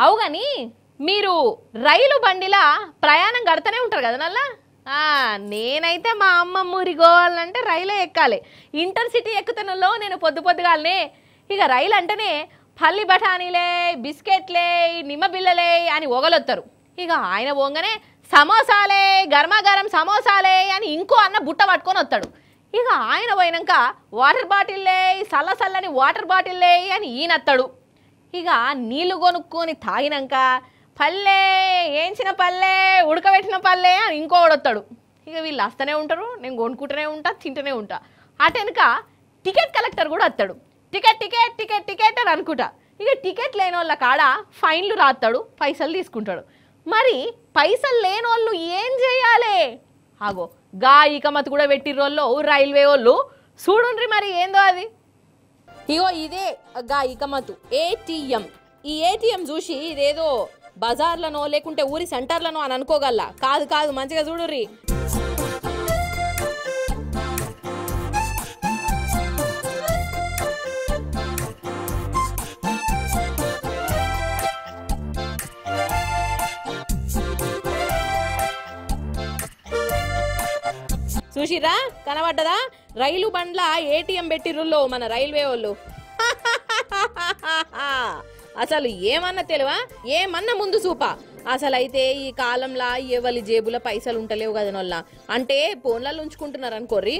అవు గాని మీరు రైలు బండిలా ప్రయాణం గడతనే ఉంటారు కదా నల్లా. నేనైతే మా అమ్మమ్మ ఊరి గోవాలంటే రైలే ఎక్కాలి. ఇంటర్సిటీ ఎక్కుతున్నలో నేను పొద్దుగాలనే ఇక రైలు అంటేనే పల్లి బఠానీలే, బిస్కెట్లే, నిమ్మ బిల్లలే అని ఒగలొత్తారు. ఇక ఆయన పోగానే సమోసాలే, గర్మాగరం సమోసాలే అని ఇంకో అన్న బుట్ట పట్టుకొని వస్తాడు. ఇక ఆయన పోయినాక వాటర్ బాటిల్లే, చల్లని వాటర్ బాటిల్లే అని ఈయనత్తాడు. ఇక నీళ్లు కొనుక్కొని తాగినాక పల్లె, ఏంచిన పల్లె, ఉడకబెట్టిన పల్లె అని ఇంకో వస్తాడు. ఇక వీళ్ళు వస్తూనే ఉంటారు, నేను కొనుక్కుంటూనే ఉంటా, తింటూనే ఉంటా. అటెనక టికెట్ కలెక్టర్ కూడా వస్తాడు. టికెట్ టికెట్ టికెట్ టికెట్ అని అనుకుంటా. ఇక టికెట్ లేని వాళ్ళ కాడ ఫైన్లు రాస్తాడు, పైసలు తీసుకుంటాడు. మరి పైసలు లేని వాళ్ళు ఏం చేయాలి? ఆగో గా ఇకమత్ కూడా పెట్టిరోళ్ళు రైల్వే వాళ్ళు. చూడుండ్రి మరి ఏందో అది. ఇగో ఇదే గా ఇకమతు ఏటీఎం. ఈ ఏటీఎం చూసి ఇదేదో బజార్లనో లేకుంటే ఊరి సెంటర్లనో అని అనుకోగల. కాదు కాదు, మంచిగా చూడుర్రి. చూసిరా, కనబడ్డదా? రైలు బండ్ల ఏటీఎం పెట్టిర్రుల్లో మన రైల్వే వాళ్ళు. అసలు ఏమన్నా తెలివా, ఏమన్నా ముందు చూపా. అసలు అయితే ఈ కాలంలో ఎవరి జేబుల పైసలు ఉంటలేవు కదనొల్లా. అంటే ఫోన్లలో ఉంచుకుంటున్నారు అనుకోర్రి.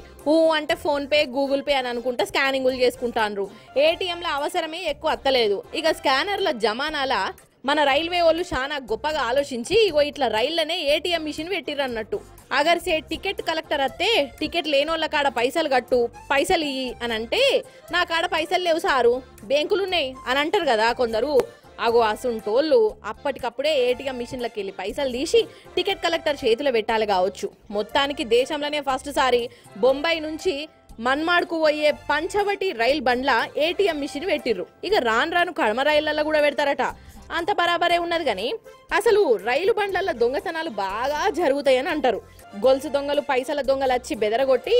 అంటే ఫోన్ పే, గూగుల్ పే అని అనుకుంటా స్కానింగులు చేసుకుంటాన్రు. ఏటీఎంల అవసరమే ఎక్కువ అత్తలేదు. ఇక స్కానర్ల జమానాల మన రైల్వే వాళ్ళు చాలా గొప్పగా ఆలోచించి ఇగో ఇట్లా రైళ్లనే ఏటీఎం మిషన్ పెట్టిర్రు అన్నట్టు. అగర్ సే టికెట్ కలెక్టర్ అత్తే టికెట్ లేనోళ్ళ కాడ పైసలు కట్టు, పైసలు ఇయ్యి అని అంటే నా కాడ పైసలు లేవు సారు, బ్యాంకులున్నాయి అని అంటారు కదా కొందరు. అగో అసుంటోళ్ళు అప్పటికప్పుడే ఏటీఎం మిషన్లకు వెళ్ళి పైసలు తీసి టికెట్ కలెక్టర్ చేతిలో పెట్టాలి కావచ్చు. మొత్తానికి దేశంలోనే ఫస్ట్ సారి బొంబాయి నుంచి మన్మాడ్కు పోయే పంచవటి రైలు బండ్ల ఏటీఎం మిషన్ పెట్టిర్రు. ఇక రాను కడమ రైళ్లలో కూడా పెడతారట. అంత బరాబరే ఉన్నది కానీ అసలు రైలు బండ్ల దొంగతనాలు బాగా జరుగుతాయని అంటారు. గొలుసు దొంగలు, పైసల దొంగలు వచ్చి బెదరగొట్టి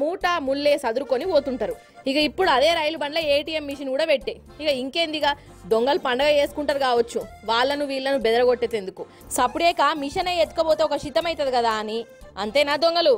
మూట ముల్లే సదురుకొని పోతుంటారు. ఇక ఇప్పుడు అదే రైలు బండ్ల ఏటీఎం మిషన్ కూడా పెట్టే. ఇక ఇంకేందిగా, దొంగలు పండగ చేసుకుంటారు కావచ్చు, వాళ్ళను వీళ్ళను బెదరగొట్టేందుకు. సప్పుడేక మిషన్ ఎత్తుకపోతే ఒక శితమైతుంది కదా అని. అంతేనా దొంగలు?